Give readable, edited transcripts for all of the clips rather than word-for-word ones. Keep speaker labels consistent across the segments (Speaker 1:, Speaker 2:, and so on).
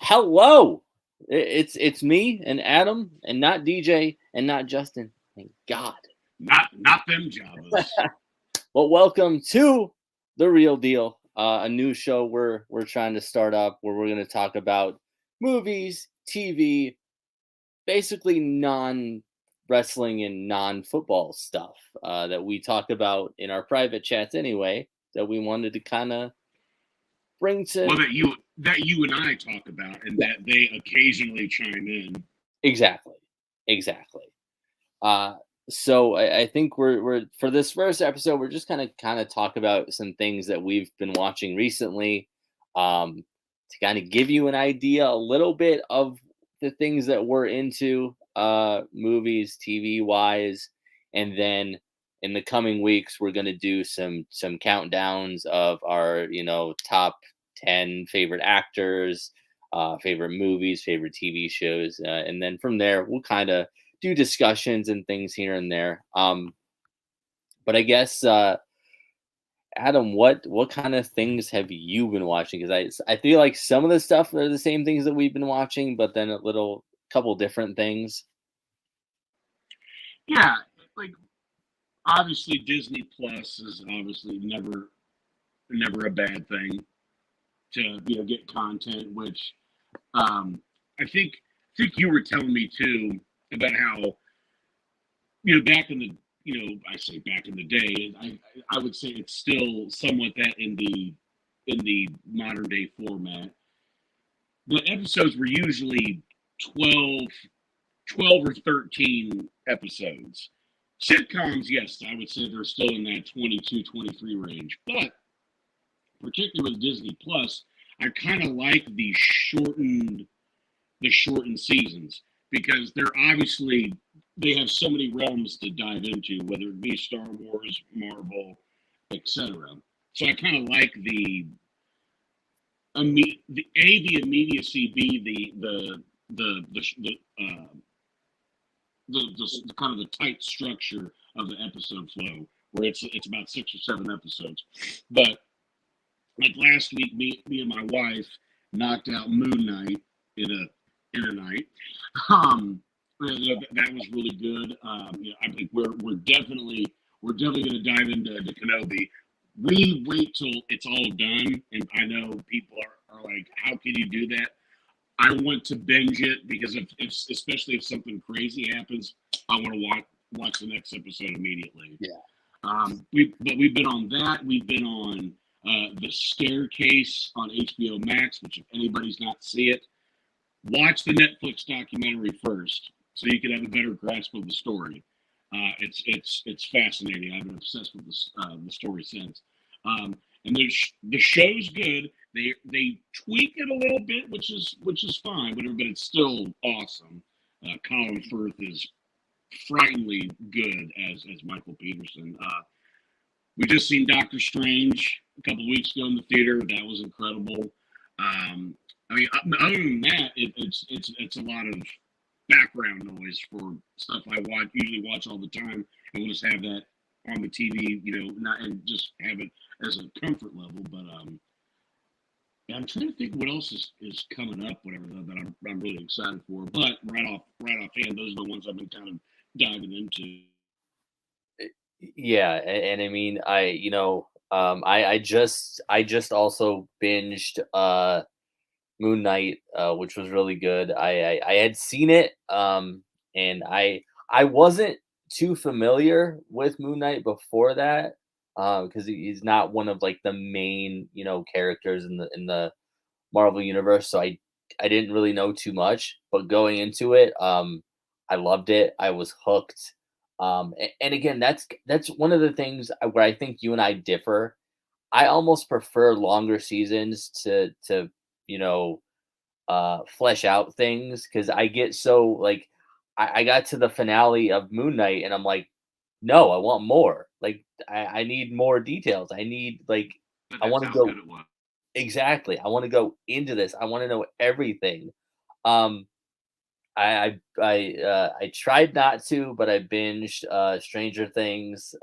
Speaker 1: Hello. It's me and Adam and not DJ and not Justin. Thank God.
Speaker 2: Not them Javas.
Speaker 1: Well, welcome to The Real Deal, a new show we're trying to start up where we're going to talk about movies, TV, basically non wrestling and non football stuff that we talk about in our private chats anyway. That we wanted to kind of bring to
Speaker 2: Well, that you and I talk about, and
Speaker 1: yeah,
Speaker 2: that they occasionally chime in.
Speaker 1: exactly. Uh, so I think we're for this first episode, we're just kind of talk about some things that we've been watching recently, to kind of give you an idea a little bit of the things that we're into, movies, TV wise, and then in the coming weeks we're gonna do some countdowns of our top 10 favorite actors, favorite movies, favorite TV shows, and then from there we'll kind of do discussions and things here and there. But I guess Adam, what kind of things have you been watching? Because I feel like some of the stuff are the same things that we've been watching, but then a little couple different things.
Speaker 2: Yeah, like obviously Disney Plus is obviously never a bad thing to get content. Which I think you were telling me too about how back in the I say back in the day, I would say it's still somewhat that in the modern day format. The episodes were usually 12, 12 or 13 episodes. Sitcoms, yes, I would say they're still in that 22, 23 range. But particularly with Disney Plus, I kind of like the shortened seasons because they're obviously they have so many realms to dive into, whether it be Star Wars, Marvel, etc. So I kind of like the immediacy, b the kind of the tight structure of the episode flow, where it's about 6 or 7 episodes. But like last week, me and my wife knocked out Moon Knight in a night. Um, that was really good. I think we're definitely going to dive into the Kenobi. We wait till it's all done, and I know people are like, "How can you do that?" I want to binge it because if especially if something crazy happens, I want to watch the next episode immediately.
Speaker 1: Yeah.
Speaker 2: We've been on that. We've been on the Staircase on HBO Max, which if anybody's not see it, watch the Netflix documentary first, so you can have a better grasp of the story. It's fascinating. I've been obsessed with the story since. Um, and the show's good. They tweak it a little bit, which is fine, but it's still awesome. Colin Firth is frighteningly good as Michael Peterson. We just seen Doctor Strange a couple weeks ago in the theater. That was incredible. I mean, other than that, it's a lot of background noise for stuff I usually watch all the time, and we'll just have that on the TV, not and just have it as a comfort level. But yeah, I'm trying to think what else is coming up, whatever that I'm really excited for. But right off hand, those are the ones I've been kind of diving into.
Speaker 1: Yeah, and I mean, I just also binged Moon Knight, which was really good. I had seen it, and I wasn't too familiar with Moon Knight before that, because he's not one of like the main characters in the Marvel universe. So I didn't really know too much, but going into it, I loved it. I was hooked. And again, that's one of the things where I think you and I differ. I almost prefer longer seasons to you know flesh out things because I get so like I got to the finale of Moon Knight and I'm like, no, I want more. Like I need more details. I need like
Speaker 2: But
Speaker 1: I
Speaker 2: that's
Speaker 1: want to
Speaker 2: how good
Speaker 1: go
Speaker 2: it was.
Speaker 1: exactly. I want to go into this. I want to know everything. Um I tried not to, but I binged Stranger Things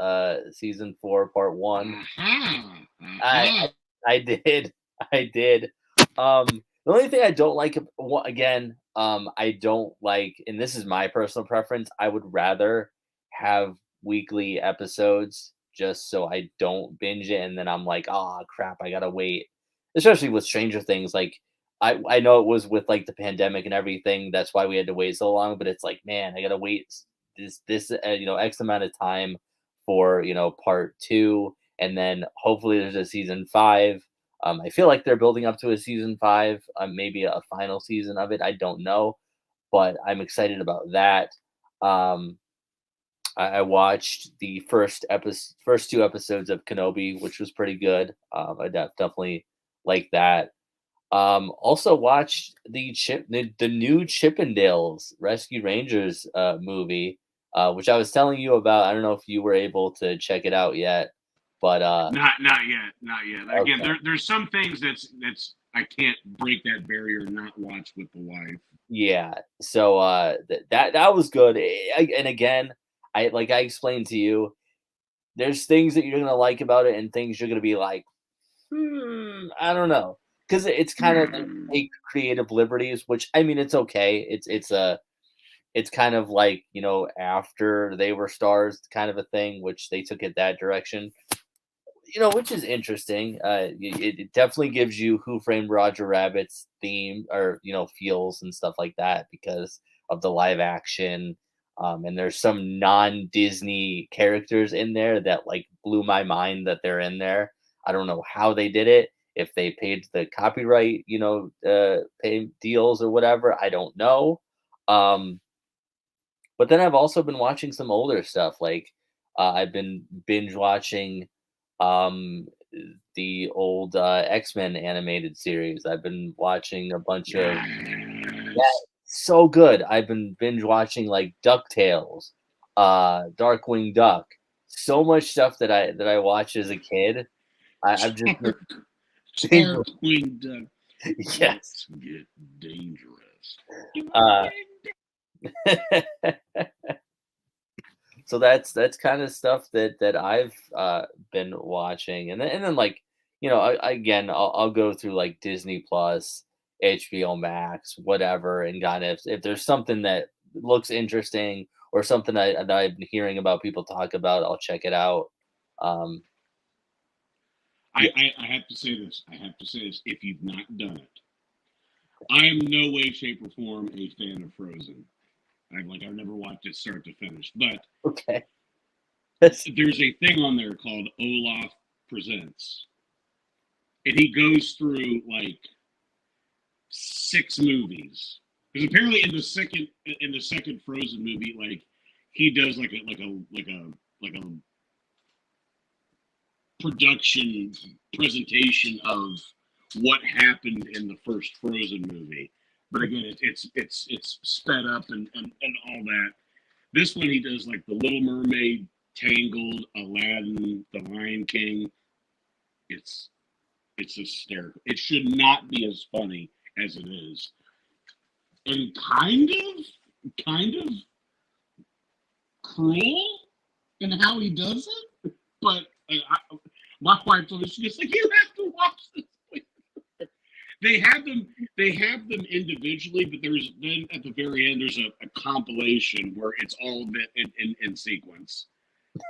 Speaker 1: season 4 part 1.
Speaker 2: Aha!
Speaker 1: I
Speaker 2: Aha!
Speaker 1: I did. I did. Um The only thing I don't like, again, I don't like, and this is my personal preference. I would rather have weekly episodes just so I don't binge it, and then I'm like, oh crap, I gotta wait. Especially with Stranger Things, like I know it was with like the pandemic and everything. That's why we had to wait so long. But it's like, man, I gotta wait this X amount of time for part 2, and then hopefully there's a season 5. I feel like they're building up to a season 5, maybe a final season of it. I don't know, but I'm excited about that. Um, I watched the first 2 episodes of Kenobi, which was pretty good. I definitely like that. Also watched the new Chippendales Rescue Rangers movie, which I was telling you about. I don't know if you were able to check it out yet, but
Speaker 2: Not yet, not yet. Again,
Speaker 1: okay.
Speaker 2: there's some things that's I can't break that barrier and not watch with the wife.
Speaker 1: Yeah. So that was good. And again, I explained to you, there's things that you're gonna like about it, and things you're gonna be like, I don't know, because it's kind of
Speaker 2: Hmm.
Speaker 1: take creative liberties, which I mean, it's okay. It's kind of like after they were stars kind of a thing, which they took it that direction. Which is interesting. It definitely gives you Who Framed Roger Rabbit's theme or feels and stuff like that because of the live action. And there's some non-Disney characters in there that like blew my mind that they're in there. I don't know how they did it. If they paid the copyright, pay deals or whatever, I don't know. Um, but then I've also been watching some older stuff. Like I've been binge watching um, the old X-Men animated series. I've been watching a bunch of yeah,
Speaker 2: Yes.
Speaker 1: so good. I've been binge watching like DuckTales, Darkwing Duck. So much stuff that I watched as a kid. I've just been
Speaker 2: Dark,
Speaker 1: binge.
Speaker 2: Darkwing Duck.
Speaker 1: Yes.
Speaker 2: Let's get dangerous.
Speaker 1: Uh, so that's kind of stuff that I've been watching, and then like again I'll go through like Disney Plus, HBO Max, whatever, and kind of if there's something that looks interesting or something that I've been hearing about people talk about, I'll check it out. Um, yeah,
Speaker 2: I have to say this. I have to say this. If you've not done it, I am no way, shape, or form a fan of Frozen. I've never watched it start to finish, but
Speaker 1: okay.
Speaker 2: there's a thing on there called Olaf Presents, and he goes through like 6 movies. Because apparently in the second Frozen movie, like he does like a production presentation of what happened in the first Frozen movie. But again, it's sped up and all that. This one he does like the Little Mermaid, Tangled, Aladdin, The Lion King. It's it's hysterical. It should not be as funny as it is, and kind of cruel in how he does it. But my wife told me, she's like, you have to watch this. They have them. They have them individually, but there's then at the very end there's a compilation where it's all in sequence.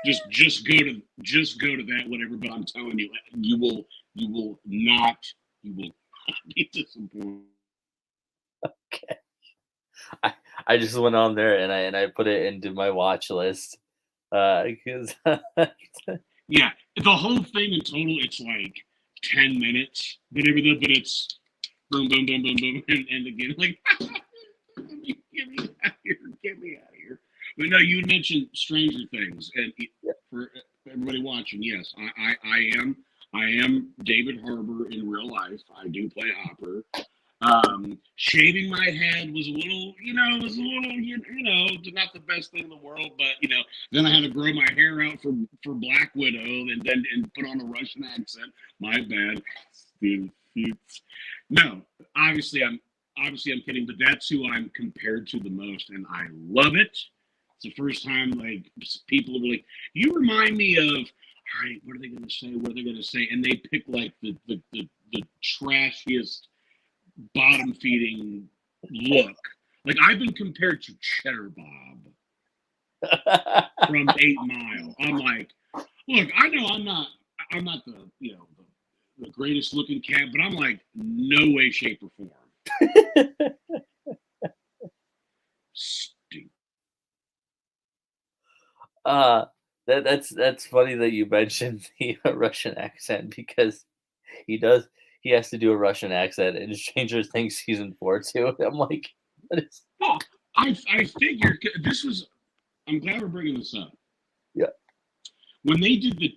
Speaker 2: Just go to that whatever. But I'm telling you, you will not be disappointed.
Speaker 1: Okay. I just went on there and I put it into my watch list because
Speaker 2: Yeah, the whole thing in total it's like 10 minutes, but it's boom, boom, boom, boom, boom, and again like get me out of here, get me out of here. But no, you mentioned Stranger Things, and for everybody watching, yes, I am David Harbour in real life. I do play Hopper. Shaving my head was a little, not the best thing in the world, but then I had to grow my hair out for Black Widow, and put on a Russian accent. My bad. No, obviously I'm kidding, but that's who I'm compared to the most, and I love it. It's the first time like people are like, you remind me of. All right, what are they going to say? What are they going to say? And they pick like the trashiest bottom feeding look. Like I've been compared to Cheddar Bob from 8 Mile. I'm like, look, I know I'm not the the greatest looking cat, but I'm like, no way, shape, or form. Stupid.
Speaker 1: uh that's funny that you mentioned the Russian accent because he has to do a Russian accent in Stranger Things season 4 too. I'm like, what is
Speaker 2: Well, I figured this was. I'm glad we're bringing this up.
Speaker 1: yeah.
Speaker 2: When they did the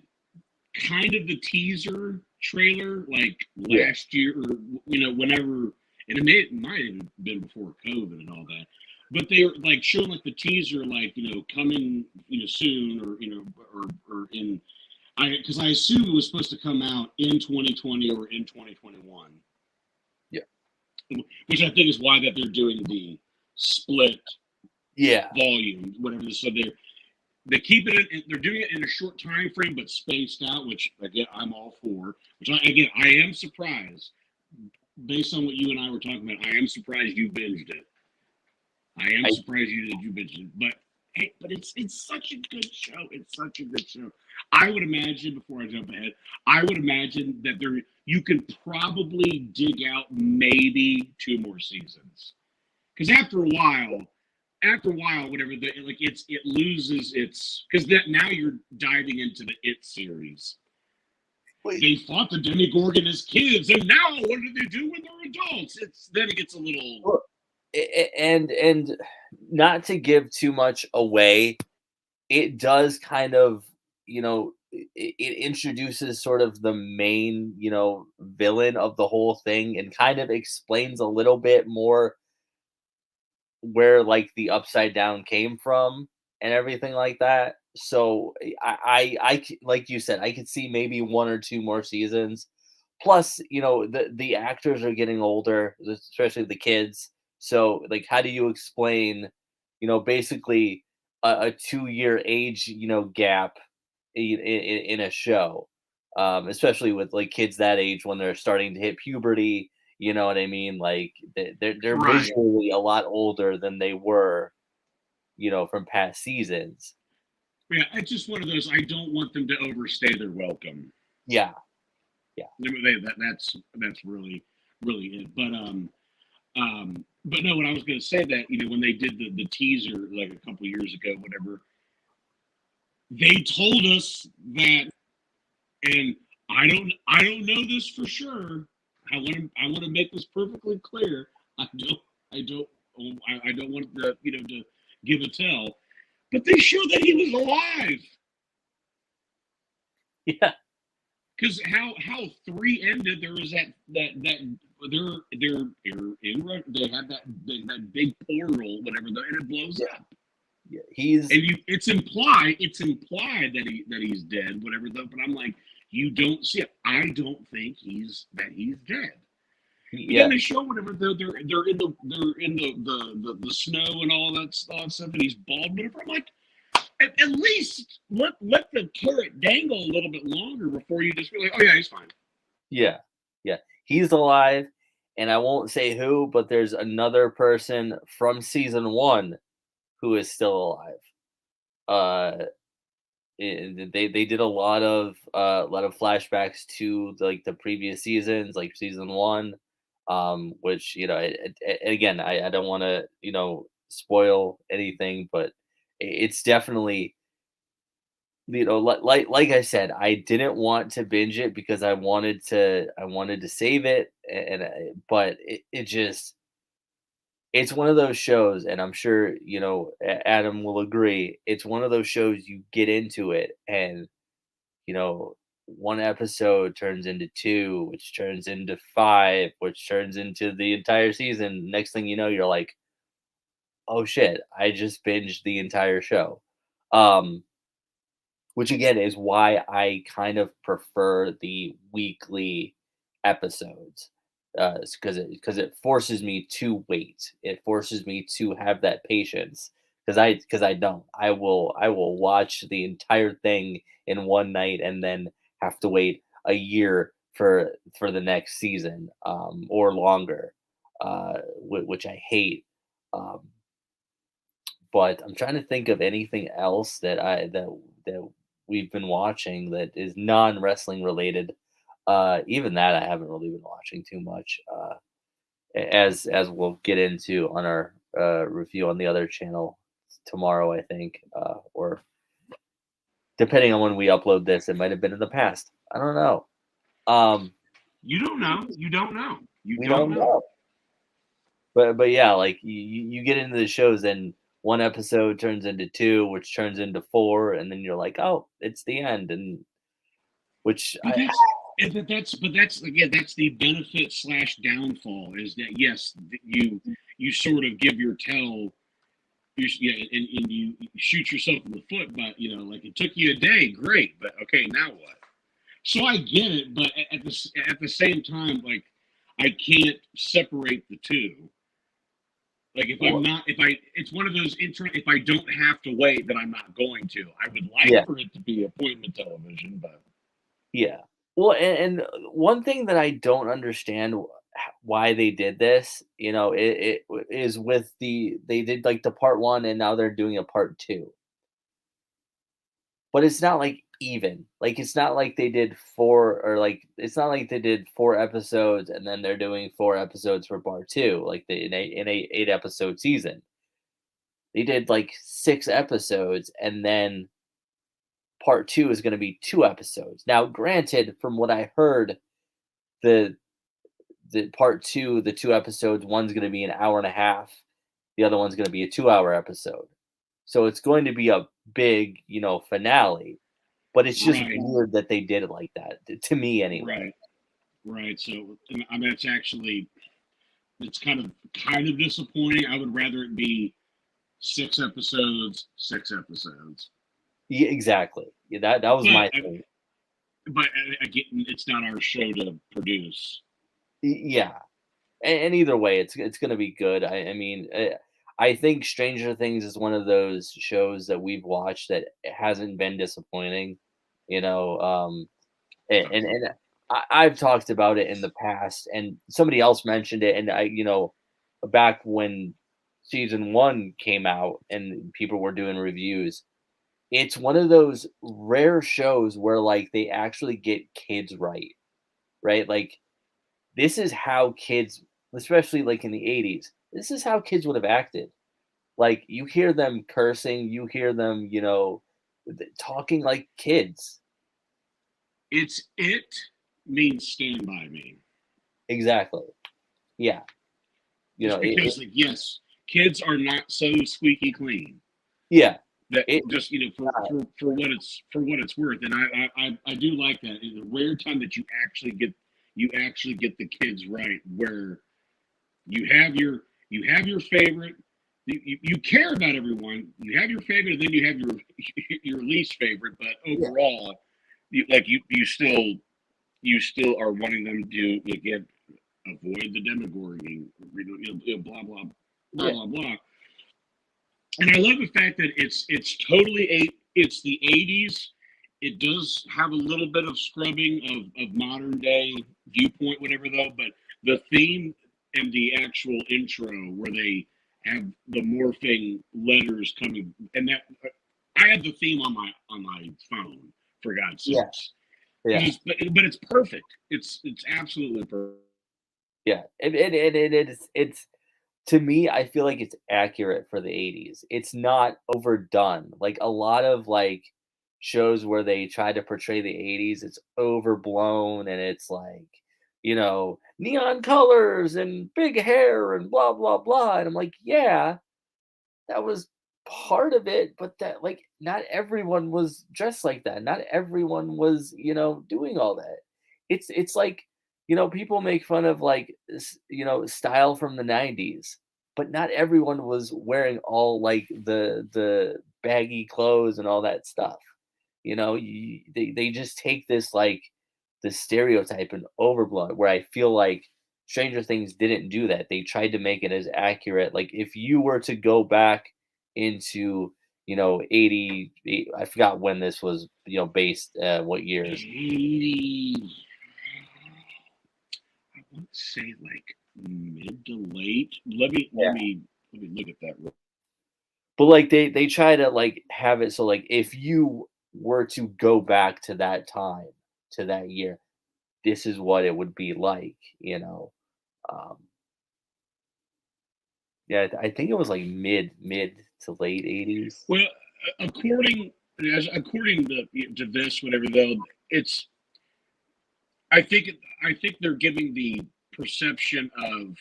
Speaker 2: kind of the teaser trailer like
Speaker 1: Yeah.
Speaker 2: last year or whenever, and might have been before COVID and all that, but they were like showing like the teaser like coming soon or in because I assume it was supposed to come out in 2020 or in 2021,
Speaker 1: Yeah.
Speaker 2: which I think is why that they're doing the split
Speaker 1: Yeah.
Speaker 2: volume, whatever. So they keep it in, they're doing it in a short time frame but spaced out, which again I'm all for. Which I am surprised based on what you and I were talking about. I am surprised you binged it. I am
Speaker 1: I
Speaker 2: surprised you binged it. But hey, but it's such a good show. It's such a good show. I would imagine, before I jump ahead, I would imagine that you could probably dig out maybe 2 more seasons. Because after a while, whatever it loses its, because that now you're diving into the It series.
Speaker 1: wait,
Speaker 2: They fought the Demogorgon as kids, and now what do they do when they're adults? Then it gets a little.
Speaker 1: well, and not to give too much away, it does kind of, it introduces sort of the main, villain of the whole thing and kind of explains a little bit more where like the upside down came from and everything like that. So like you said, I could see maybe one or two more seasons. Plus, the actors are getting older, especially the kids. So like, how do you explain, basically a 2 year age, gap in a show, especially with like kids that age when they're starting to hit puberty. You know what I mean? Like they're
Speaker 2: Right.
Speaker 1: visually a lot older than they were, from past seasons.
Speaker 2: Yeah, it's just one of those. I don't want them to overstay their welcome.
Speaker 1: Yeah, yeah,
Speaker 2: That's really it. But no, when I was going to say that, when they did the teaser like a couple years ago, whatever, they told us that, and I don't know this for sure. I want to make this perfectly clear. I don't want to give a tell, but they showed that he was alive.
Speaker 1: yeah,
Speaker 2: Because how 3 ended, there was that they had that big portal, whatever, and it blows
Speaker 1: yeah,
Speaker 2: up.
Speaker 1: yeah. He's
Speaker 2: And it's implied that he's dead, whatever. But I'm like, you don't see it. I don't think he's dead. But then
Speaker 1: yeah,
Speaker 2: they show whatever they're in the snow and all that stuff, and he's bald. Whatever. I'm like, at least let the carrot dangle a little bit longer before you just be like, oh yeah, he's fine.
Speaker 1: yeah, yeah. He's alive, and I won't say who, but there's another person from season 1 who is still alive. Uh, they did a lot of flashbacks to like the previous seasons, like season 1, which again, I don't want to spoil anything, but it's definitely, like I said, I didn't want to binge it because I wanted to save it, but it just, it's one of those shows, and I'm sure Adam will agree. It's one of those shows you get into it, and one episode turns into two, which turns into five, which turns into the entire season. Next thing you know, you're like, oh shit, I just binged the entire show. Um, which again is why I kind of prefer the weekly episodes. Because it forces me to wait. It forces me to have that patience. Because I don't. I will watch the entire thing in one night and then have to wait a year for the next season, or longer. which I hate. Um, but I'm trying to think of anything else that we've been watching that is non wrestling related. Even that I haven't really been watching too much. As we'll get into on our review on the other channel tomorrow, I think, or depending on when we upload this, it might have been in the past. I don't know. Um,
Speaker 2: You don't know. You don't know. You
Speaker 1: we
Speaker 2: don't
Speaker 1: don't
Speaker 2: know.
Speaker 1: know. But yeah, like you get into the shows and one episode turns into two, which turns into four, and then you're like, oh, it's the end, and which
Speaker 2: But that's again that's the benefit slash downfall is that yes you sort of give your tell yeah and you shoot yourself in the foot, but like it took you a day, great, but okay, now what? So I get it, but at the same time, like I can't separate the two. Like if I'm
Speaker 1: well,
Speaker 2: not, if I, it's one of those if I don't have to wait, then I'm not going to. I would like
Speaker 1: yeah,
Speaker 2: for it to be appointment television, but
Speaker 1: yeah. Well, and one thing that I don't understand why they did this, it is with they did like the part one, and now they're doing a part two. But it's not, like, even. Like, it's not like they did 4 or, like it's not like they did 4 episodes and then they're doing 4 episodes for part 2, like, the in a 8-episode season. They did, like, 6 episodes, and then part 2 is gonna be 2 episodes. Now, granted, from what I heard, the the part 2, the 2 episodes, one's gonna be an hour and a half, the other one's gonna be a 2-hour episode. So, it's going to be a big, finale. But it's just
Speaker 2: right,
Speaker 1: weird that they did it like that, to me anyway.
Speaker 2: right, right. So I mean, it's kind of disappointing. I would rather it be 6 episodes, 6 episodes.
Speaker 1: Yeah, exactly. Yeah, that was
Speaker 2: But
Speaker 1: my thing.
Speaker 2: but again, it's not our show to produce.
Speaker 1: Yeah, and either way, it's gonna be good. I mean, I think Stranger Things is one of those shows that we've watched that hasn't been disappointing, you know, and I've talked about it in the past, and somebody else mentioned it, and back when season 1 came out and people were doing reviews, it's one of those rare shows where, like, they actually get kids right, right? Like, this is how kids, especially, like, in the '80s, this is how kids would have acted. Like, you hear them cursing, you hear them, talking like kids.
Speaker 2: It means Stand By Me.
Speaker 1: Exactly. Yeah.
Speaker 2: Just
Speaker 1: It
Speaker 2: because, like, yes, kids are not so squeaky clean.
Speaker 1: yeah.
Speaker 2: That
Speaker 1: It
Speaker 2: just for what it's worth, and I do like that. It's a rare time that you actually get the kids right, where you have your favorite. You care about everyone. You have your favorite, and then you have your least favorite. But
Speaker 1: yeah.
Speaker 2: overall, you still are wanting them to again avoid the demagoguing, blah blah blah
Speaker 1: Yeah.
Speaker 2: blah blah. And I love the fact that it's the '80s. It does have a little bit of scrubbing of modern day viewpoint, whatever though. But the theme and the actual intro where they have the morphing letters coming, and that I have the theme on my phone, for God's
Speaker 1: Yeah.
Speaker 2: sakes.
Speaker 1: Yeah.
Speaker 2: But it's perfect. It's absolutely perfect.
Speaker 1: Yeah. It's to me, I feel like it's accurate for the '80s. It's not overdone. Like a lot of like shows where they try to portray the '80s, it's overblown and it's like, neon colors and big hair and blah blah blah. And I'm like, yeah, that was part of it, but that like not everyone was dressed like that. Not everyone was, doing all that. It's like, people make fun of like style from the '90s, but not everyone was wearing all like the baggy clothes and all that stuff. They just take this like the stereotype and overblow it, where I feel like Stranger Things didn't do that. They tried to make it as accurate. Like if you were to go back into 80, I forgot when this was based, what years.
Speaker 2: 80, I want to say like mid to late. Let me look at that.
Speaker 1: But like they try to like have it so like if you were to go back to that time, to that year, this is what it would be like, you know. Um, yeah, I think it was like mid to late 80s.
Speaker 2: Well, according according to this, whatever though, it's I think they're giving the perception of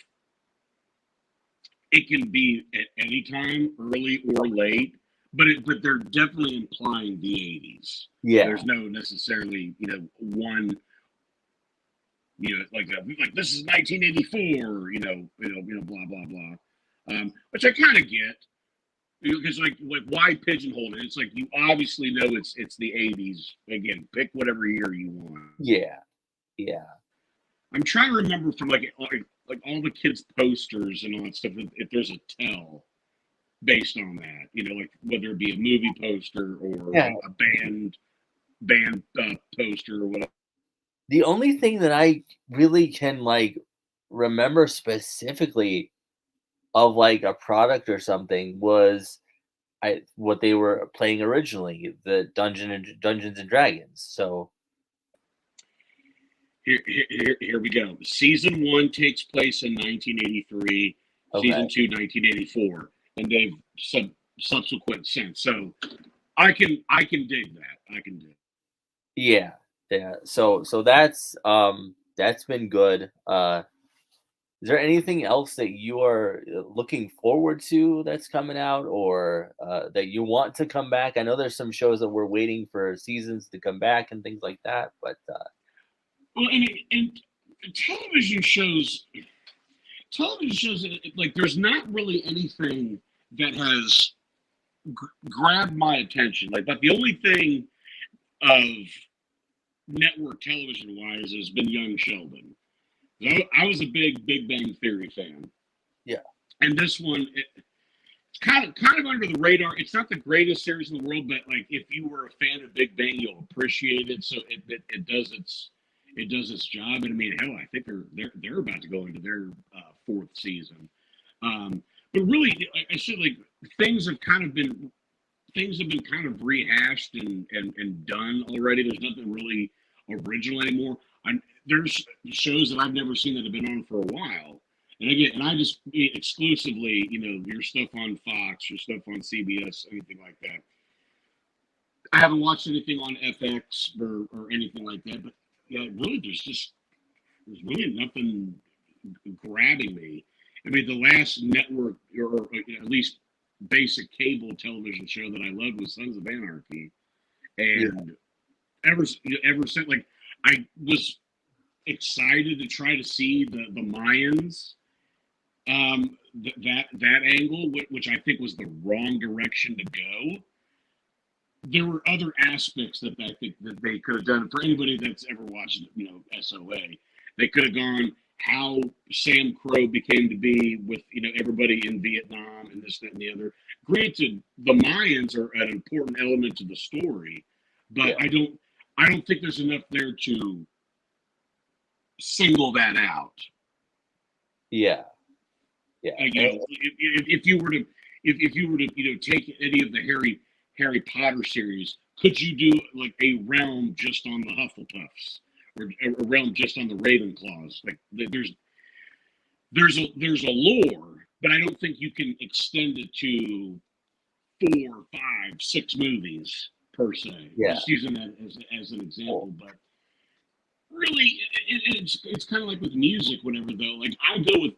Speaker 2: it can be at any time, early or late, but they're definitely implying the 80s.
Speaker 1: Yeah,
Speaker 2: There's no necessarily one like this is 1984, blah blah blah, which I kind of get because like why pigeonhole it? It's like you obviously know it's the 80s. Again, pick whatever year you want.
Speaker 1: yeah, yeah,
Speaker 2: I'm trying to remember from like all the kids' posters and all that stuff. If there's a tell based on that, like whether it be a movie poster or
Speaker 1: yeah.
Speaker 2: a band poster or whatever.
Speaker 1: The only thing that I really can like remember specifically of like a product or something was what they were playing originally, the Dungeons and Dragons. So
Speaker 2: Here we go. Season 1 takes place in 1983.
Speaker 1: okay,
Speaker 2: Season 2, 1984, and they've subsequent since. So I can dig that. I can dig.
Speaker 1: yeah, yeah. So that's been good. Is there anything else that you are looking forward to that's coming out, or that you want to come back? I know there's some shows that we're waiting for seasons to come back and things like that, but
Speaker 2: Well, and television shows, like there's not really anything that has grabbed my attention. Like, but the only thing of network television wise has been Young Sheldon. I was a big Big Bang Theory fan,
Speaker 1: yeah,
Speaker 2: and this one it's kind of under the radar. It's not the greatest series in the world, but like if you were a fan of Big Bang, you'll appreciate it. So it does its job. And I mean, hell, I think they're about to go into their fourth season. But really, like I said, like things have been kind of rehashed and done already. There's nothing really original anymore. There's shows that I've never seen that have been on for a while. And I just exclusively, your stuff on Fox, your stuff on CBS, anything like that. I haven't watched anything on FX or anything like that. But yeah, really, there's really nothing grabbing me. I mean, the last network or at least basic cable television show that I loved was Sons of Anarchy,
Speaker 1: yeah,
Speaker 2: and ever since, like, I was excited to try to see the Mayans, that angle, which I think was the wrong direction to go. There were other aspects that I think that they could have done. For anybody that's ever watched, SOA, they could have gone how Sam Crow became to be with everybody in Vietnam and this, that, and the other. Granted, the Mayans are an important element to the story, but
Speaker 1: yeah,
Speaker 2: I don't think there's enough there to single that out.
Speaker 1: yeah, yeah.
Speaker 2: If you were to take any of the Harry Potter series, could you do like a realm just on the Hufflepuffs or a realm just on the Ravenclaws? Like there's a lore, but I don't think you can extend it to 4, 5, 6 movies per se.
Speaker 1: Yeah.
Speaker 2: Just using that as an example, but really, it's kind of like with music, whatever. Though, like I go with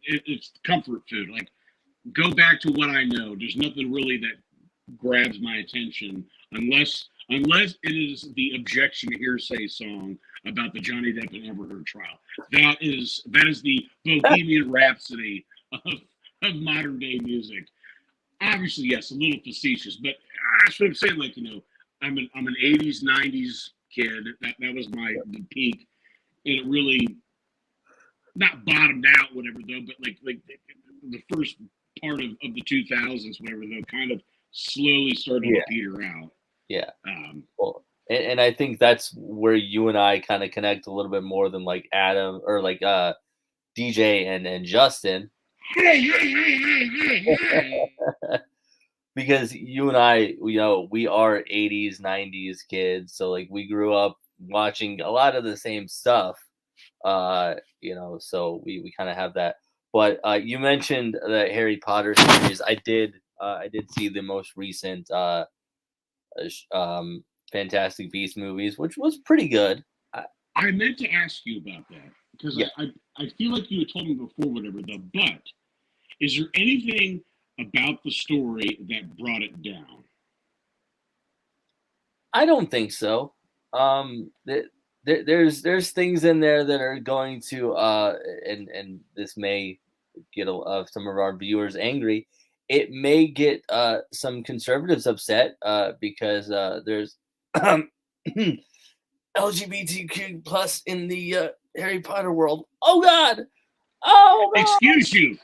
Speaker 2: it's comfort food. Like go back to what I know. There's nothing really that grabs my attention unless it is the objection to hearsay song about the Johnny Depp and Amber Heard trial. That is the Bohemian Rhapsody of modern day music. Obviously, yes, a little facetious, but that's what I'm saying. Like I'm an '80s '90s kid. That was the peak, and it really not bottomed out, whatever though, but like the first part of the 2000s, whatever though, kind of slowly started to
Speaker 1: Yeah.
Speaker 2: peter out.
Speaker 1: Yeah.
Speaker 2: Um,
Speaker 1: Well, and I think that's where you and I kind of connect a little bit more than like Adam or like DJ and Justin.
Speaker 2: Hey.
Speaker 1: Because you and I, we are 80s, 90s kids. So like we grew up watching a lot of the same stuff. So we kind of have that. But you mentioned the Harry Potter series. I did see the most recent Fantastic Beasts movies, which was pretty good.
Speaker 2: I meant to ask you about that because
Speaker 1: Yeah.
Speaker 2: I feel like you had told me before, whatever. But is there anything about the story that brought it down?
Speaker 1: I don't think so. There's things in there that are going to and this may get some of our viewers angry. It may get some conservatives upset because there's LGBTQ plus in the Harry Potter world. Oh God! Oh God!
Speaker 2: Excuse you.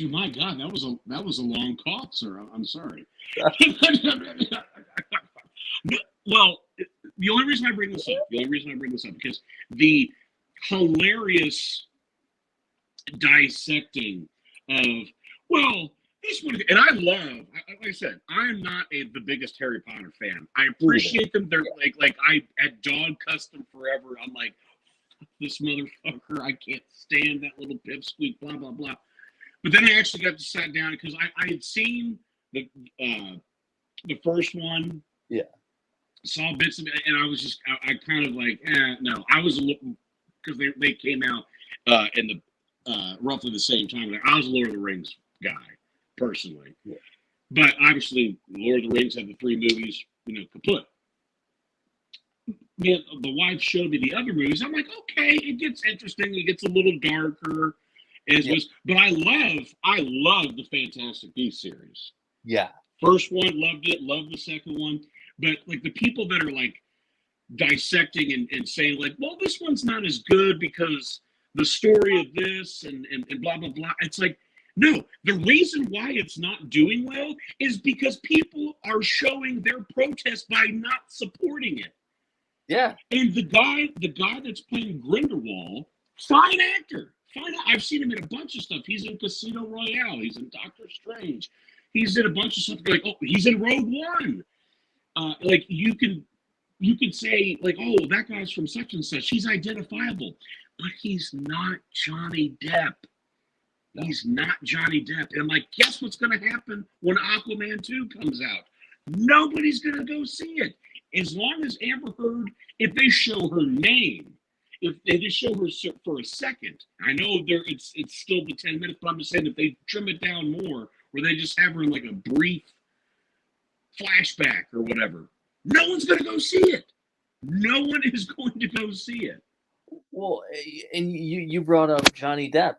Speaker 2: My God, that was a long cough, sir. I'm sorry. Well, the only reason I bring this up, because the hilarious dissecting of, well, this one, and I love, like I said, I'm not the biggest Harry Potter fan. I appreciate them. They're like I at dog custom forever. I'm like, this motherfucker, I can't stand that little pipsqueak, blah blah blah. But then I actually got to sit down because I had seen the first one.
Speaker 1: Yeah.
Speaker 2: Saw bits of it, and I was just, I kind of like, no. I was a little, because they came out in the roughly the same time. I was a Lord of the Rings guy, personally.
Speaker 1: Yeah.
Speaker 2: But obviously, Lord of the Rings had the 3 movies, kaput. The wife showed me the other movies. I'm like, okay, it gets interesting. It gets a little darker. But I love the Fantastic Beasts series.
Speaker 1: Yeah.
Speaker 2: First one, loved it. Loved the second one. But like the people that are like dissecting and saying like, well, this one's not as good because the story of this and blah, blah, blah. It's like, no, the reason why it's not doing well is because people are showing their protest by not supporting it.
Speaker 1: Yeah.
Speaker 2: And the guy that's playing Grindelwald, fine actor. I've seen him in a bunch of stuff. He's in Casino Royale. He's in Doctor Strange. He's in a bunch of stuff. Like, oh, he's in Rogue One. Like you could say like, oh, that guy's from such and such. He's identifiable, but he's not Johnny Depp. No. He's not Johnny Depp. And I'm like, guess what's going to happen when Aquaman 2 comes out? Nobody's going to go see it. As long as Amber Heard, if they show her name, if they just show her for a second, I know it's still the 10 minutes, but I'm just saying if they trim it down more, where they just have her in like a brief flashback or whatever, no one's going to go see it. No one is going to go see it.
Speaker 1: Well, and you brought up Johnny Depp.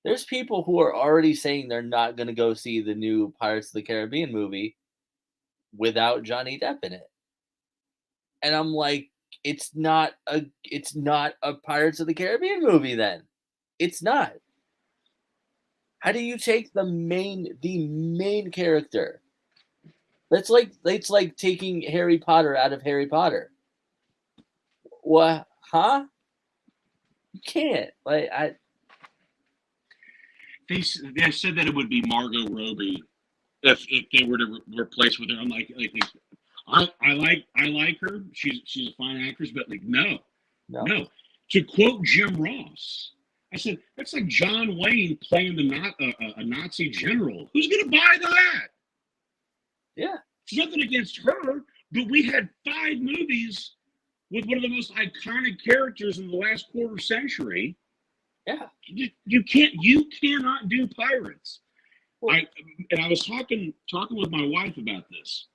Speaker 1: There's people who are already saying they're not going to go see the new Pirates of the Caribbean movie without Johnny Depp in it. And I'm like, it's not a Pirates of the Caribbean movie then. It's not. How do you take the main character? That's like taking Harry Potter out of Harry Potter. What? Huh? You can't.
Speaker 2: They said that it would be Margot Robbie if they were to replace with her. I'm like I like her. She's a fine actress, but like no. To quote Jim Ross, I said that's like John Wayne playing a Nazi general. Who's going to buy that?
Speaker 1: Yeah,
Speaker 2: it's nothing against her, but we had 5 movies with one of the most iconic characters in the last quarter century.
Speaker 1: Yeah,
Speaker 2: you cannot do pirates. Well, I was talking with my wife about this.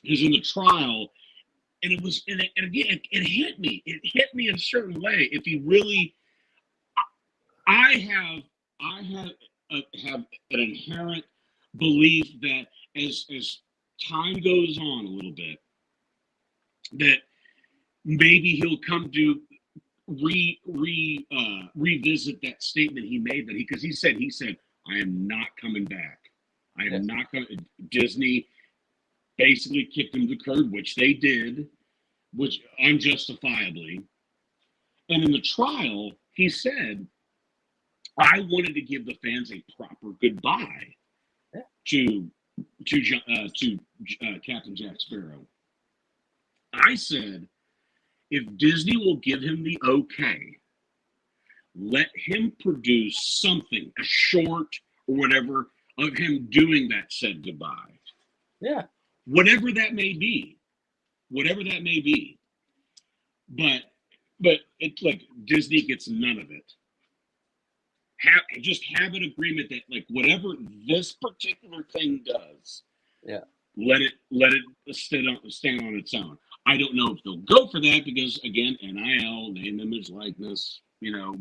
Speaker 2: It was in the trial, and it was, and again, it hit me. It hit me in a certain way. If you really, I have an inherent belief that as time goes on a little bit, that maybe he'll come to revisit that statement he made, because he said I am not coming back. I am not going. Disney basically kicked him to the curb, which they did, which unjustifiably. And in the trial, he said, I wanted to give the fans a proper goodbye
Speaker 1: Yeah.
Speaker 2: to Captain Jack Sparrow. I said, if Disney will give him the okay, let him produce something, a short or whatever, of him doing that said goodbye.
Speaker 1: Yeah.
Speaker 2: Whatever that may be. Whatever that may be. But it's like Disney gets none of it. Just have an agreement that like whatever this particular thing does,
Speaker 1: yeah,
Speaker 2: let it stand on its own. I don't know if they'll go for that because again, NIL, name, image, likeness, no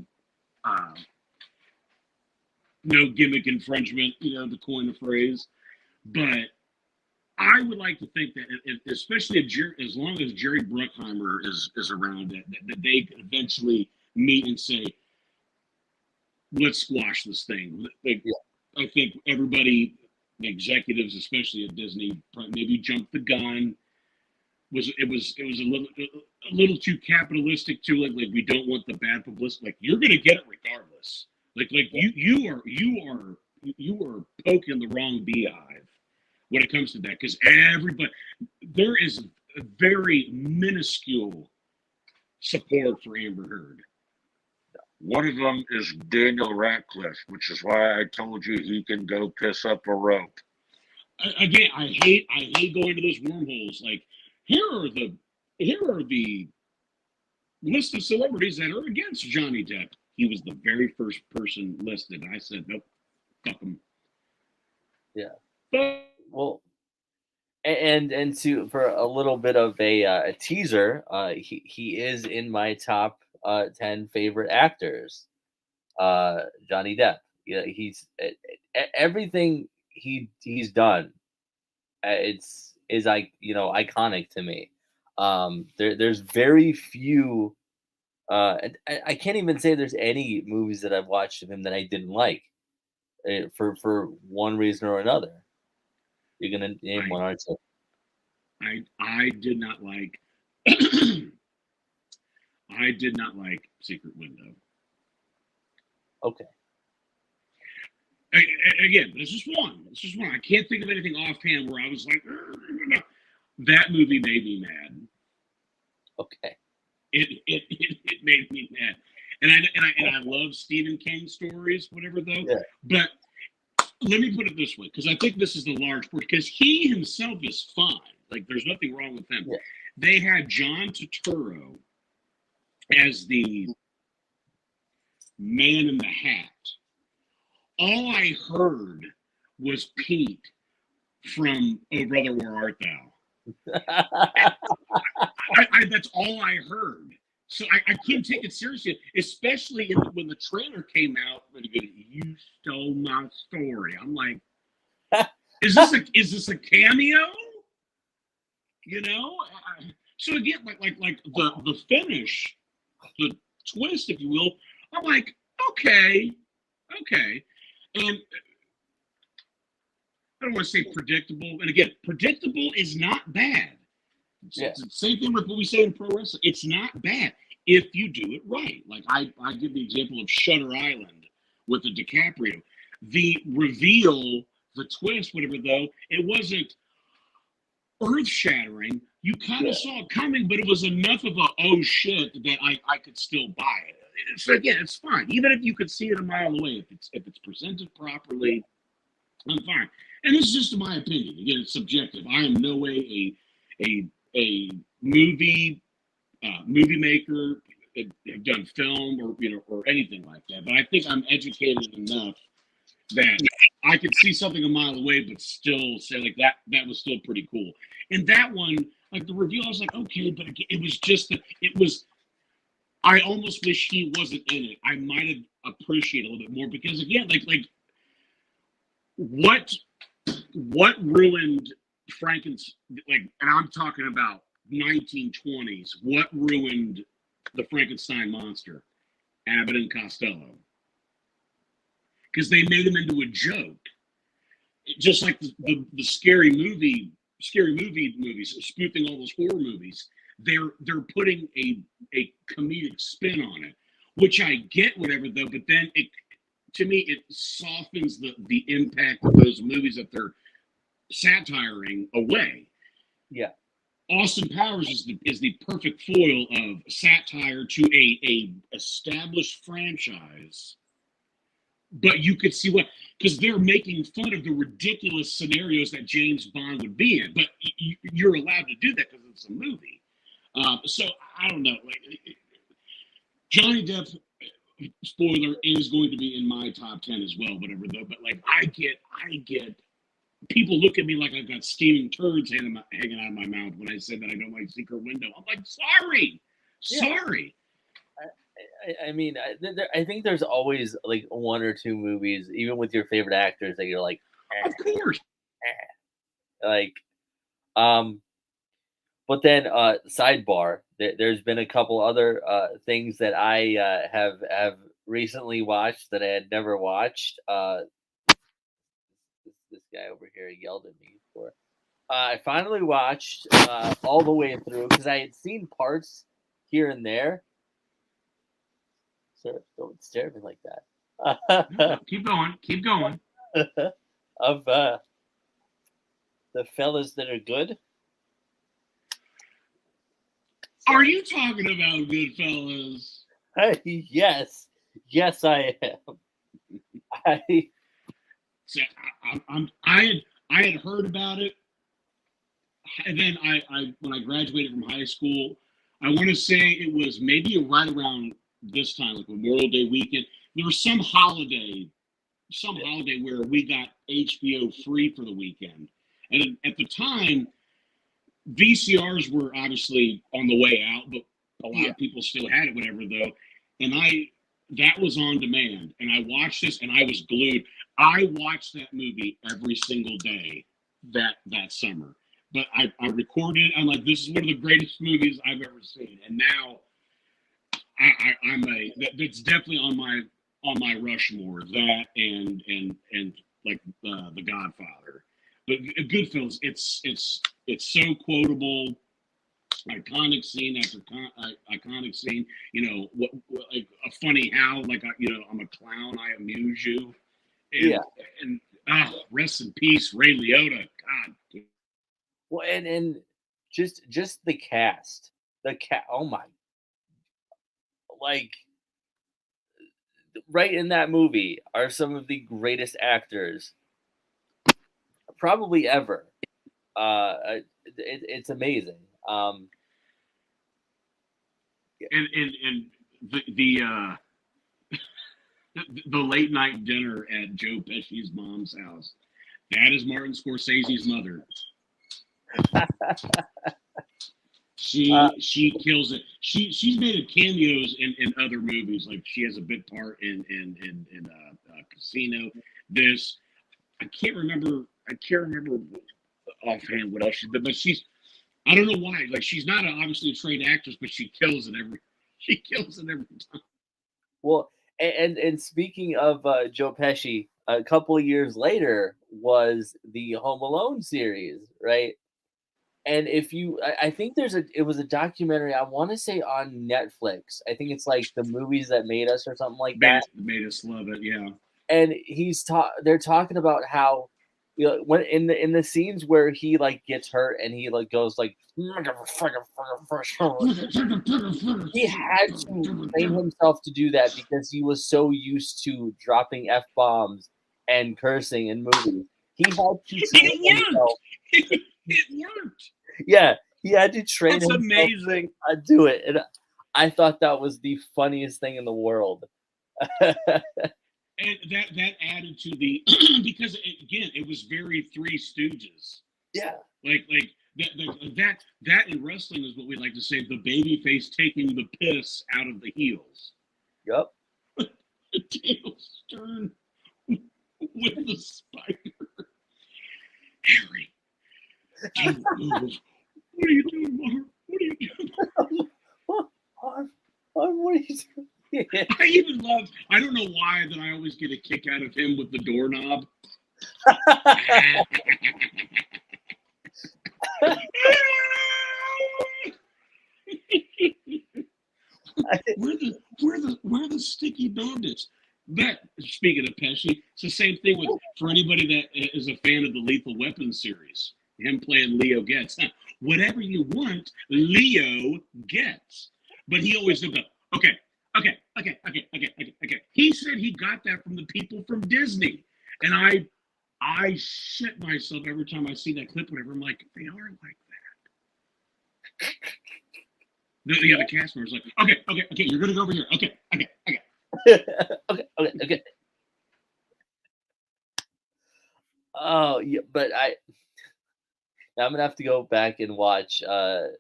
Speaker 2: gimmick infringement, to coin a phrase. But I would like to think that, especially as long as Jerry Bruckheimer is around, that they could eventually meet and say, let's squash this thing. I think everybody, the executives, especially at Disney, maybe jumped the gun. It was a little too capitalistic too. Like we don't want the bad publicity. Like you're gonna get it regardless. Like you are poking the wrong beehive when it comes to that, because there is a very minuscule support for Amber Heard. One of them is Daniel Radcliffe, which is why I told you he can go piss up a rope. Again, I hate going to those wormholes. Like here are the list of celebrities that are against Johnny Depp. He was the very first person listed. I said, nope, fuck him.
Speaker 1: Yeah. Well, and for a little bit of a teaser, he is in my top 10 favorite actors. Johnny Depp. Yeah, he's everything he's done. Is iconic to me. There's very few. And I can't even say there's any movies that I've watched of him that I didn't like, for one reason or another. You're gonna name one, aren't you?
Speaker 2: I did not like. I did not like Secret Window.
Speaker 1: Okay.
Speaker 2: Again, this is one. I can't think of anything offhand where I was like, that movie made me mad.
Speaker 1: Okay.
Speaker 2: It made me mad, and I love Stephen King stories, whatever though.
Speaker 1: Yeah.
Speaker 2: But let me put it this way, because I think this is the large part. Because he himself is fine. Like there's nothing wrong with him. Yeah. They had John Turturro as the Man in the Hat. All I heard was Pete from Oh Brother, Where Art Thou? That's all I heard. So I couldn't take it seriously, especially when the trailer came out. You stole my story. I'm like, is this a cameo? So again, like the finish, the twist, if you will. I'm like, okay. And I don't want to say predictable. And again, predictable is not bad. It's the same thing with what we say in pro wrestling. It's not bad if you do it right. Like I give the example of Shutter Island with the DiCaprio. The reveal, the twist, whatever, though, it wasn't earth-shattering. You kind of saw it coming, but it was enough of a oh shit that I could still buy it. So again, it's fine. Even if you could see it a mile away, if it's presented properly, I'm fine. And this is just my opinion. Again, it's subjective. I am no way a movie maker, have done film or anything like that. But I think I'm educated enough that I could see something a mile away, but still say like that was still pretty cool. And that one, like the reveal, I was like, okay, but it was just I almost wish he wasn't in it. I might have appreciated a little bit more because again, like what ruined and I'm talking about 1920s. What ruined the Frankenstein monster? Abbott and Costello. Because they made him into a joke. Just like the scary movie movies, spoofing all those horror movies. They're putting a comedic spin on it, which I get, whatever though. But then to me, it softens the impact of those movies that they're satiring away.
Speaker 1: Yeah.
Speaker 2: Austin Powers is the perfect foil of satire to a established franchise, but you could see what, because they're making fun of the ridiculous scenarios that James Bond would be in, but you're allowed to do that because it's a movie. So I don't know, like Johnny Depp, spoiler, is going to be in my top 10 as well, whatever though. But like I get people look at me like I've got steaming turds hanging out of my mouth when I said that I don't like Secret Window. I'm like, sorry.
Speaker 1: I mean, I think there's always like one or two movies, even with your favorite actors, that you're like,
Speaker 2: Of course.
Speaker 1: like, but then sidebar, there's been a couple other things that I have recently watched that I had never watched. This guy over here yelled at me for. I finally watched all the way through because I had seen parts here and there. Sir, don't stare at me like that.
Speaker 2: Keep going.
Speaker 1: Of the fellas that are good.
Speaker 2: Are you talking about Goodfellas?
Speaker 1: Yes, I am.
Speaker 2: I had heard about it, and then I when I graduated from high school, I want to say it was maybe right around this time, like Memorial Day weekend. There was some holiday where we got HBO free for the weekend, and at the time, VCRs were obviously on the way out, but a lot of people still had it, whatever though, and that was on demand, and I watched this, and I was glued. I watched that movie every single day that summer. But I recorded. I'm like, this is one of the greatest movies I've ever seen. And now, that's definitely on my Rushmore. That and like The Godfather. But Goodfellas, it's so quotable. Iconic scene after iconic scene. You know what like a funny how like I'm a clown. I amuse you. And rest in peace, Ray Liotta. God.
Speaker 1: Well, and just the cast, oh my, like right in that movie are some of the greatest actors probably ever. It's amazing.
Speaker 2: And the late night dinner at Joe Pesci's mom's house. That is Martin Scorsese's mother. She kills it. She's made cameos in other movies. Like she has a bit part in Casino. This I can't remember offhand what else she did, but she's I don't know why. Like she's not obviously a trained actress, but she kills it every time.
Speaker 1: Well, and speaking of Joe Pesci, a couple of years later was the Home Alone series, right? And if you, I think it was a documentary. I want to say on Netflix. I think it's like the movies that made us or something like that.
Speaker 2: Made us love it, yeah.
Speaker 1: And they're talking about how, when in the scenes where he like gets hurt and he like goes like, he had to train himself to do that because he was so used to dropping F-bombs and cursing in movies. He had to train himself.
Speaker 2: It worked.
Speaker 1: Yeah, he had to train
Speaker 2: That's
Speaker 1: himself
Speaker 2: amazing.
Speaker 1: to do it. And I thought that was the funniest thing in the world.
Speaker 2: And that added to the because it was very Three Stooges.
Speaker 1: Yeah,
Speaker 2: like that in wrestling is what we like to say: the baby face taking the piss out of the heels.
Speaker 1: Yep.
Speaker 2: The tail stern with the spider. Harry, don't move. What are you doing, Mark? What are you doing?
Speaker 1: What are you doing?
Speaker 2: I even love, I don't know why that I always get a kick out of him with the doorknob. Where the sticky bandits? That, speaking of Pesci, it's the same thing with, for anybody that is a fan of the Lethal Weapon series, him playing Leo Getz. Whatever you want, Leo gets. But he always did the, okay, okay. He said he got that from the people from Disney. And I shit myself every time I see that clip, whatever. I'm like, they are like that. The cast member's like, okay, you're gonna go over here. Okay.
Speaker 1: Okay. Oh yeah, but I'm gonna have to go back and watch Home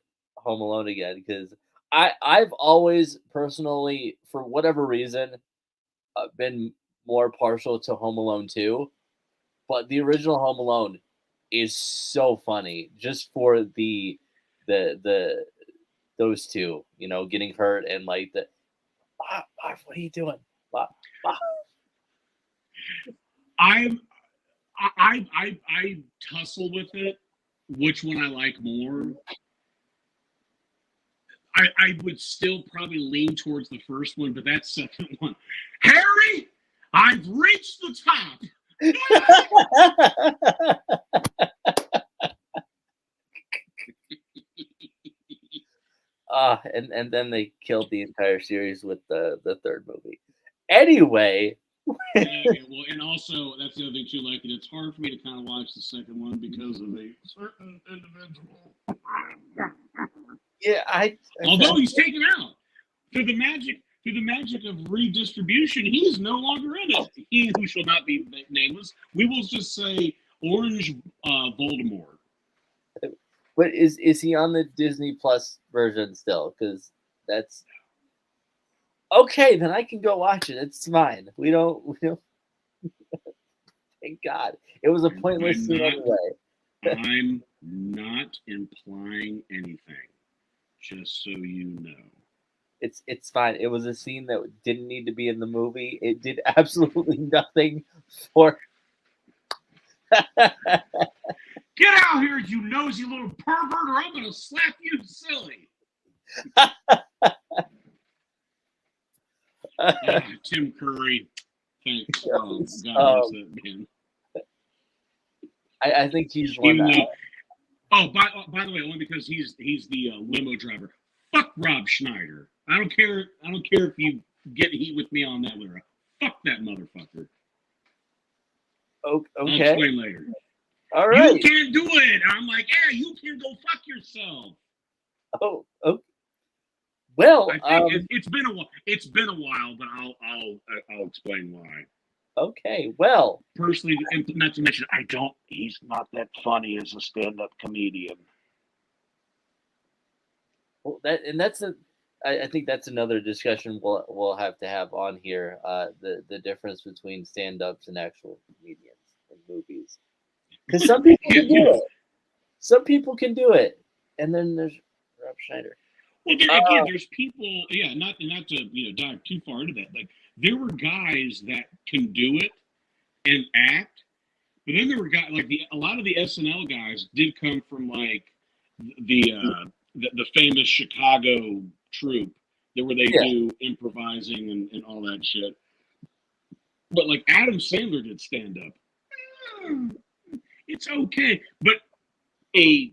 Speaker 1: Alone again because I've always personally, for whatever reason, been more partial to Home Alone 2, but the original Home Alone is so funny just for the those two, getting hurt and like the Bob, what are you doing? Bob.
Speaker 2: I'm I tussle with it. Which one I like more? I would still probably lean towards the first one, but that second one, Harry, I've reached the top.
Speaker 1: And then they killed the entire series with the third movie. Anyway.
Speaker 2: Yeah, well, and also that's the other thing too. Like, it's hard for me to kind of watch the second one because of a certain individual.
Speaker 1: Yeah,
Speaker 2: although he's taken out through the magic of redistribution, he is no longer in it. He who shall not be nameless. We will just say Orange Voldemort.
Speaker 1: But is he on the Disney Plus version still? Because that's okay. Then I can go watch it. It's fine. We don't. Thank God. It was a pointless scene anyway.
Speaker 2: I'm not implying anything. Just so you know.
Speaker 1: It's fine. It was a scene that didn't need to be in the movie. It did absolutely nothing for.
Speaker 2: Get out here, you nosy little pervert, or I'm gonna slap you silly. Tim Curry, thanks. God bless that man.
Speaker 1: I think he's one.
Speaker 2: By the way, only because he's the limo driver. Fuck Rob Schneider. I don't care if you get heat with me on that, Lyra. Fuck that motherfucker.
Speaker 1: Okay.
Speaker 2: I'll explain later.
Speaker 1: All right.
Speaker 2: You can't do it. I'm like, yeah, you can go fuck yourself.
Speaker 1: Oh, okay. Well,
Speaker 2: I think it's been a while. It's been a while, but I'll explain why.
Speaker 1: Okay, well,
Speaker 2: personally, not to mention, he's not that funny as a stand-up comedian.
Speaker 1: Well, I think that's another discussion we'll have to have on here. The difference between stand-ups and actual comedians in movies, because some people can do it. Some people can do it, and then there's Rob Schneider.
Speaker 2: Well, there's people. Yeah, not to dive too far into that. Like, there were guys that can do it and act, but then there were guys like a lot of the SNL guys did come from like the famous Chicago troupe, where they do improvising and all that shit. But like Adam Sandler did stand up. It's okay, but a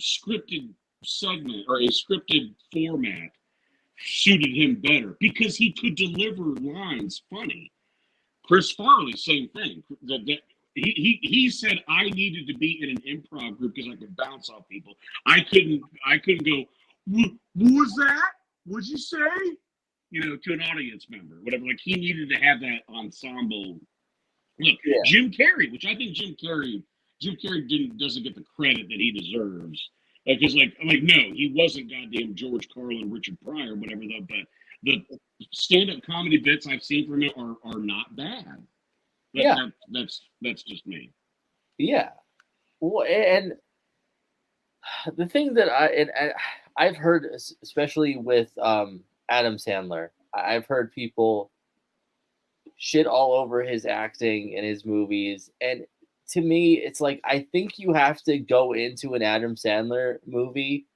Speaker 2: scripted segment or a scripted format suited him better because he could deliver lines funny. Chris Farley, same thing. He said I needed to be in an improv group because I could bounce off people. I couldn't go, what was that? What'd you say? To an audience member, whatever. Like, he needed to have that ensemble. Look, Jim Carrey, which I think Jim Carrey doesn't get the credit that he deserves. Because no, he wasn't goddamn George Carlin, Richard Pryor, whatever. But the stand-up comedy bits I've seen from him are not bad. That's just me.
Speaker 1: Yeah. Well, and the thing that I've heard, especially with Adam Sandler, I've heard people shit all over his acting in his movies, and to me, it's like I think you have to go into an Adam Sandler movie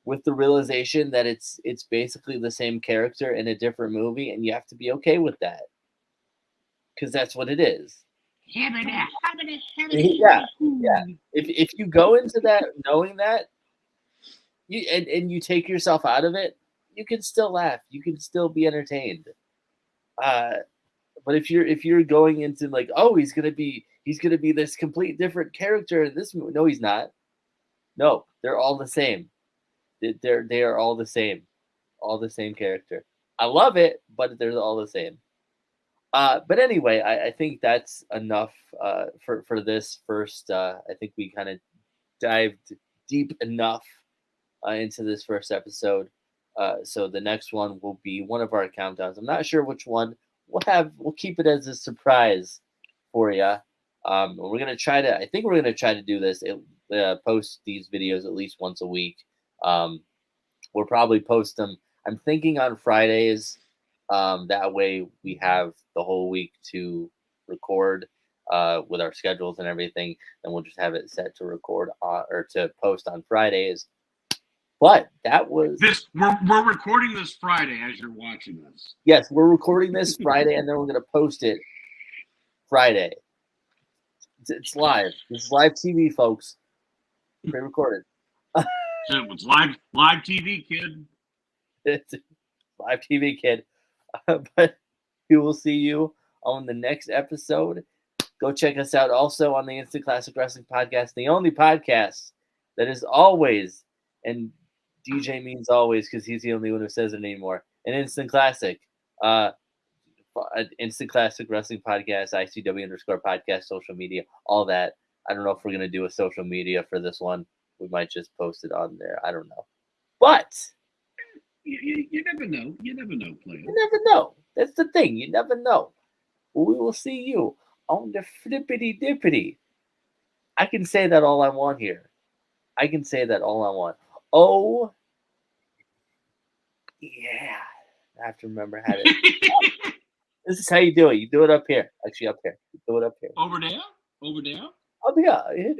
Speaker 1: with the realization that it's basically the same character in a different movie, and you have to be okay with that because that's what it is. Yeah, yeah. If you go into that knowing that you and you take yourself out of it, you can still laugh. You can still be entertained. Uh, but if you're going into like, oh, he's gonna be this complete different character in this movie. No, he's not. No, they're all the same. They are all the same character. I love it, but they're all the same. But anyway, I think that's enough for this first. I think we kind of dived deep enough into this first episode. So the next one will be one of our countdowns. I'm not sure which one. We'll keep it as a surprise for you. We're gonna try to. I think we're gonna try to do this. Post these videos at least once a week. We'll probably post them. I'm thinking on Fridays. That way we have the whole week to record with our schedules and everything. And we'll just have it set to record or to post on Fridays. But that was
Speaker 2: this. We're recording this Friday as you're watching this.
Speaker 1: Yes, we're recording this Friday, and then we're going to post it Friday. It's live. This is live TV, folks. Pre-recorded.
Speaker 2: So it's live TV, kid.
Speaker 1: It's live TV, kid. But we will see you on the next episode. Go check us out also on the Instant Classic Wrestling Podcast, the only podcast that is always, and DJ means always because he's the only one who says it anymore, an Instant Classic. Instant Classic Wrestling Podcast, ICW_podcast, social media, all that. I don't know if we're going to do a social media for this one. We might just post it on there. I don't know. But
Speaker 2: you never know. You never know, player.
Speaker 1: You never know. That's the thing. You never know. We will see you on the flippity dippity. I can say that all I want here. I can say that all I want. Oh, yeah. I have to remember how to. This is how you do it. You do it up here. Actually, up here. You do it up here.
Speaker 2: Over there? Over there?
Speaker 1: Up here.